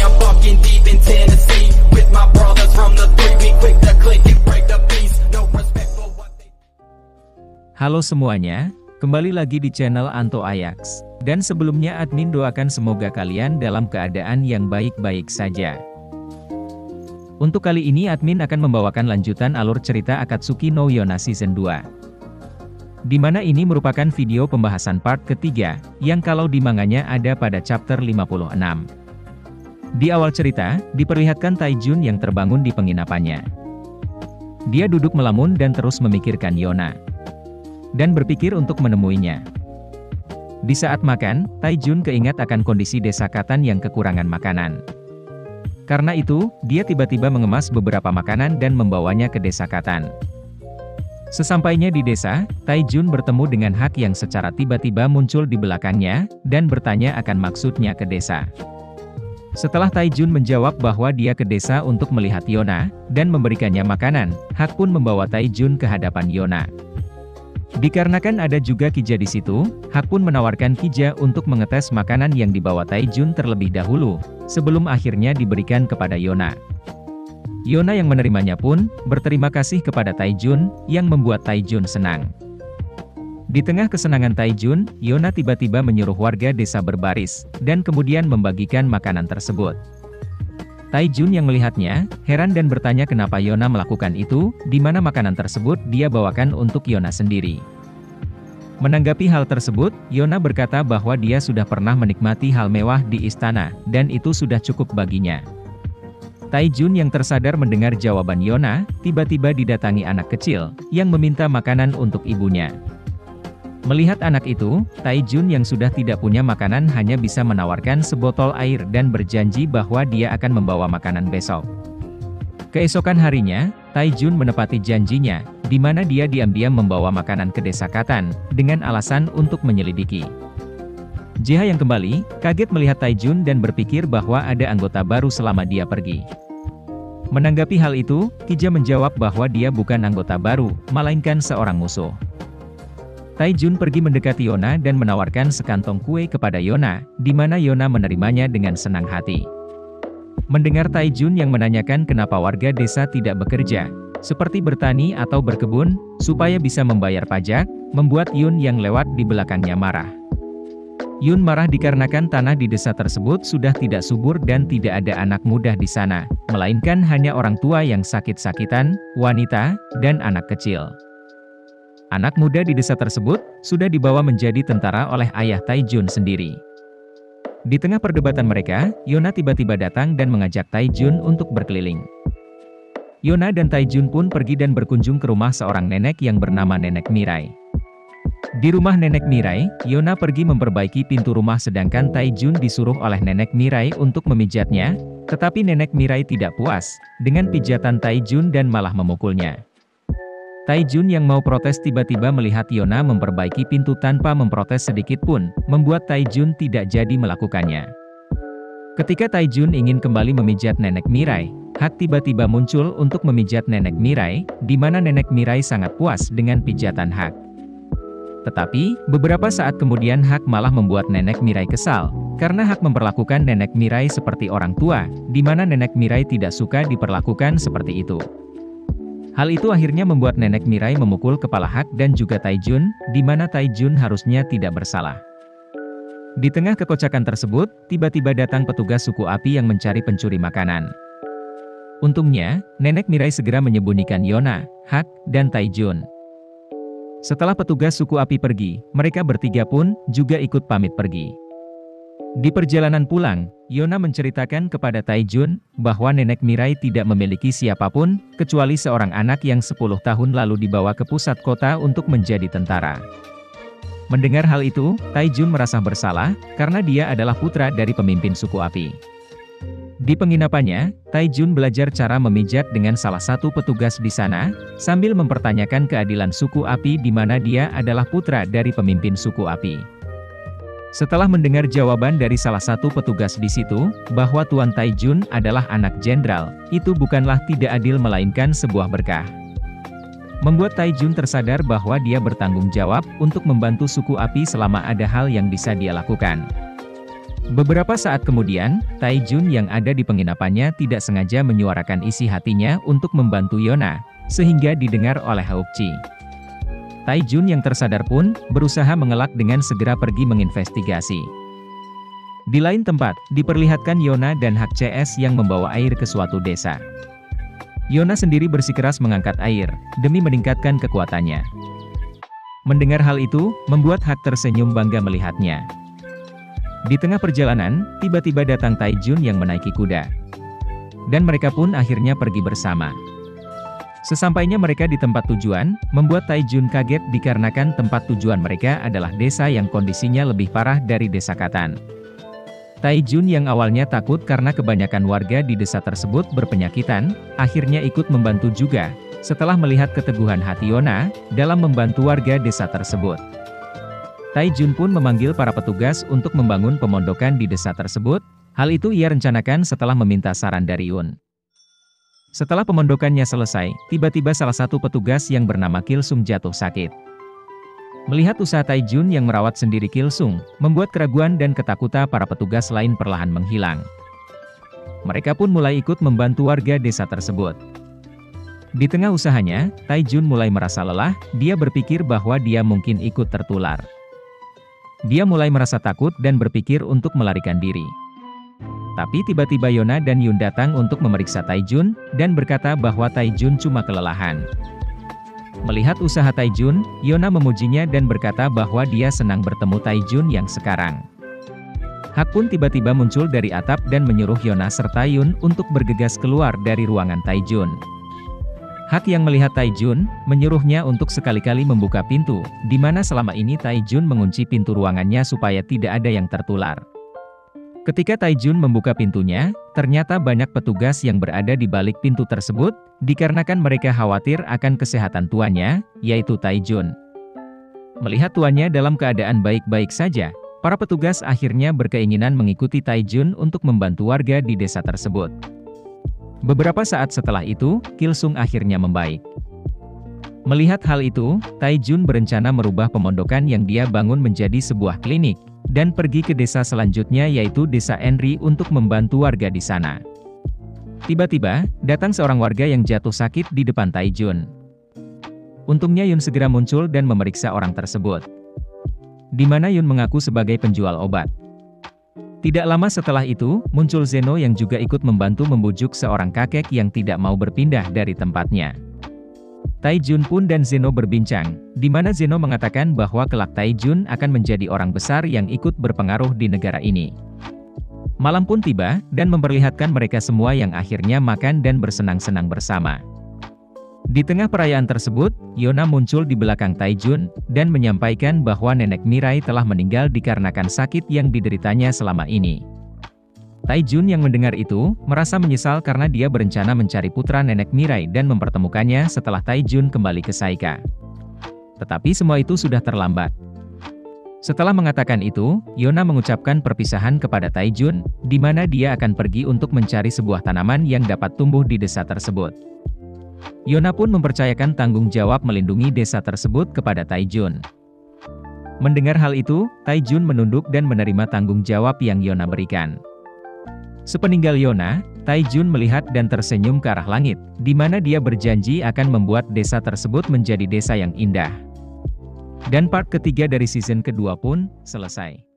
I'm fucking deep in Tennessee with my brothers from the three. We quick to click and break the peace. No respect for what they... Halo semuanya, kembali lagi di channel Anto Ajax. Dan sebelumnya admin doakan semoga kalian dalam keadaan yang baik-baik saja. Untuk kali ini admin akan membawakan lanjutan alur cerita Akatsuki no Yona Season 2. Di mana ini merupakan video pembahasan part ketiga, yang kalau di manganya ada pada chapter 56. Di awal cerita, diperlihatkan Taijun yang terbangun di penginapannya. Dia duduk melamun dan terus memikirkan Yona. Dan berpikir untuk menemuinya. Di saat makan, Taijun keingat akan kondisi desa Katan yang kekurangan makanan. Karena itu, dia tiba-tiba mengemas beberapa makanan dan membawanya ke desa Katan. Sesampainya di desa, Taijun bertemu dengan Hak yang secara tiba-tiba muncul di belakangnya, dan bertanya akan maksudnya ke desa. Setelah Taijun menjawab bahwa dia ke desa untuk melihat Yona, dan memberikannya makanan, Hak pun membawa Taijun ke hadapan Yona. Dikarenakan ada juga Kija di situ, Hak pun menawarkan Kija untuk mengetes makanan yang dibawa Taijun terlebih dahulu, sebelum akhirnya diberikan kepada Yona. Yona yang menerimanya pun, berterima kasih kepada Taijun, yang membuat Taijun senang. Di tengah kesenangan Taijun, Yona tiba-tiba menyuruh warga desa berbaris, dan kemudian membagikan makanan tersebut. Taijun yang melihatnya, heran dan bertanya kenapa Yona melakukan itu, di mana makanan tersebut dia bawakan untuk Yona sendiri. Menanggapi hal tersebut, Yona berkata bahwa dia sudah pernah menikmati hal mewah di istana, dan itu sudah cukup baginya. Taijun yang tersadar mendengar jawaban Yona, tiba-tiba didatangi anak kecil, yang meminta makanan untuk ibunya. Melihat anak itu, Taijun yang sudah tidak punya makanan hanya bisa menawarkan sebotol air dan berjanji bahwa dia akan membawa makanan besok. Keesokan harinya, Taijun menepati janjinya, di mana dia diam-diam membawa makanan ke desa Katan, dengan alasan untuk menyelidiki. Jiha yang kembali, kaget melihat Taijun dan berpikir bahwa ada anggota baru selama dia pergi. Menanggapi hal itu, Kija menjawab bahwa dia bukan anggota baru, melainkan seorang musuh. Taijun pergi mendekati Yona dan menawarkan sekantong kue kepada Yona, di mana Yona menerimanya dengan senang hati. Mendengar Taijun yang menanyakan kenapa warga desa tidak bekerja, seperti bertani atau berkebun, supaya bisa membayar pajak, membuat Yun yang lewat di belakangnya marah. Yun marah dikarenakan tanah di desa tersebut sudah tidak subur dan tidak ada anak muda di sana, melainkan hanya orang tua yang sakit-sakitan, wanita, dan anak kecil. Anak muda di desa tersebut sudah dibawa menjadi tentara oleh ayah Taijun sendiri. Di tengah perdebatan mereka, Yona tiba-tiba datang dan mengajak Taijun untuk berkeliling. Yona dan Taijun pun pergi dan berkunjung ke rumah seorang nenek yang bernama Nenek Mirai. Di rumah Nenek Mirai, Yona pergi memperbaiki pintu rumah sedangkan Taijun disuruh oleh Nenek Mirai untuk memijatnya, tetapi Nenek Mirai tidak puas dengan pijatan Taijun dan malah memukulnya. Taijun yang mau protes tiba-tiba melihat Yona memperbaiki pintu tanpa memprotes sedikit pun, membuat Taijun tidak jadi melakukannya. Ketika Taijun ingin kembali memijat Nenek Mirai, Hak tiba-tiba muncul untuk memijat Nenek Mirai, di mana Nenek Mirai sangat puas dengan pijatan Hak. Tetapi, beberapa saat kemudian Hak malah membuat Nenek Mirai kesal, karena Hak memperlakukan Nenek Mirai seperti orang tua, di mana Nenek Mirai tidak suka diperlakukan seperti itu. Hal itu akhirnya membuat Nenek Mirai memukul kepala Hak dan juga Taijun, di mana Taijun harusnya tidak bersalah. Di tengah kekocakan tersebut, tiba-tiba datang petugas suku api yang mencari pencuri makanan. Untungnya, Nenek Mirai segera menyembunyikan Yona, Hak, dan Taijun. Setelah petugas suku api pergi, mereka bertiga pun juga ikut pamit pergi. Di perjalanan pulang, Yona menceritakan kepada Taijun bahwa Nenek Mirai tidak memiliki siapapun, kecuali seorang anak yang 10 tahun lalu dibawa ke pusat kota untuk menjadi tentara. Mendengar hal itu, Taijun merasa bersalah, karena dia adalah putra dari pemimpin suku api. Di penginapannya, Taijun belajar cara memijat dengan salah satu petugas di sana, sambil mempertanyakan keadilan suku api di mana dia adalah putra dari pemimpin suku api. Setelah mendengar jawaban dari salah satu petugas di situ, bahwa Tuan Taijun adalah anak jenderal, itu bukanlah tidak adil melainkan sebuah berkah. Membuat Taijun tersadar bahwa dia bertanggung jawab untuk membantu suku api selama ada hal yang bisa dia lakukan. Beberapa saat kemudian, Taijun yang ada di penginapannya tidak sengaja menyuarakan isi hatinya untuk membantu Yona, sehingga didengar oleh Houkji. Taijun yang tersadar pun, berusaha mengelak dengan segera pergi menginvestigasi. Di lain tempat, diperlihatkan Yona dan Hak CS yang membawa air ke suatu desa. Yona sendiri bersikeras mengangkat air, demi meningkatkan kekuatannya. Mendengar hal itu, membuat Hak tersenyum bangga melihatnya. Di tengah perjalanan, tiba-tiba datang Taijun yang menaiki kuda. Dan mereka pun akhirnya pergi bersama. Sesampainya mereka di tempat tujuan, membuat Taijun kaget dikarenakan tempat tujuan mereka adalah desa yang kondisinya lebih parah dari desa Katan. Taijun yang awalnya takut karena kebanyakan warga di desa tersebut berpenyakitan, akhirnya ikut membantu juga, setelah melihat keteguhan hati Yona, dalam membantu warga desa tersebut. Taijun pun memanggil para petugas untuk membangun pemondokan di desa tersebut, hal itu ia rencanakan setelah meminta saran dari Yun. Setelah pemondokannya selesai, tiba-tiba salah satu petugas yang bernama Kilsung jatuh sakit. Melihat usaha Taijun yang merawat sendiri Kilsung, membuat keraguan dan ketakutan para petugas lain perlahan menghilang. Mereka pun mulai ikut membantu warga desa tersebut. Di tengah usahanya, Taijun mulai merasa lelah, dia berpikir bahwa dia mungkin ikut tertular. Dia mulai merasa takut dan berpikir untuk melarikan diri. Tapi tiba-tiba Yona dan Yun datang untuk memeriksa Taijun, dan berkata bahwa Taijun cuma kelelahan. Melihat usaha Taijun, Yona memujinya dan berkata bahwa dia senang bertemu Taijun yang sekarang. Hak pun tiba-tiba muncul dari atap dan menyuruh Yona serta Yun untuk bergegas keluar dari ruangan Taijun. Hak yang melihat Taijun, menyuruhnya untuk sekali-kali membuka pintu, di mana selama ini Taijun mengunci pintu ruangannya supaya tidak ada yang tertular. Ketika Taijun membuka pintunya, ternyata banyak petugas yang berada di balik pintu tersebut, dikarenakan mereka khawatir akan kesehatan tuannya, yaitu Taijun. Melihat tuannya dalam keadaan baik-baik saja, para petugas akhirnya berkeinginan mengikuti Taijun untuk membantu warga di desa tersebut. Beberapa saat setelah itu, Kilsung akhirnya membaik. Melihat hal itu, Taijun berencana merubah pemondokan yang dia bangun menjadi sebuah klinik, dan pergi ke desa selanjutnya yaitu desa Enri untuk membantu warga di sana. Tiba-tiba, datang seorang warga yang jatuh sakit di depan Taijun. Untungnya Yun segera muncul dan memeriksa orang tersebut. Di mana Yun mengaku sebagai penjual obat. Tidak lama setelah itu, muncul Zeno yang juga ikut membantu membujuk seorang kakek yang tidak mau berpindah dari tempatnya. Taijun pun dan Zeno berbincang, di mana Zeno mengatakan bahwa kelak Taijun akan menjadi orang besar yang ikut berpengaruh di negara ini. Malam pun tiba, dan memperlihatkan mereka semua yang akhirnya makan dan bersenang-senang bersama. Di tengah perayaan tersebut, Yona muncul di belakang Taijun, dan menyampaikan bahwa Nenek Mirai telah meninggal dikarenakan sakit yang dideritanya selama ini. Taijun yang mendengar itu, merasa menyesal karena dia berencana mencari putra Nenek Mirai dan mempertemukannya setelah Taijun kembali ke Saika. Tetapi semua itu sudah terlambat. Setelah mengatakan itu, Yona mengucapkan perpisahan kepada Taijun, di mana dia akan pergi untuk mencari sebuah tanaman yang dapat tumbuh di desa tersebut. Yona pun mempercayakan tanggung jawab melindungi desa tersebut kepada Taijun. Mendengar hal itu, Taijun menunduk dan menerima tanggung jawab yang Yona berikan. Sepeninggal Yona, Taijun melihat dan tersenyum ke arah langit, di mana dia berjanji akan membuat desa tersebut menjadi desa yang indah. Dan part ketiga dari season kedua pun selesai.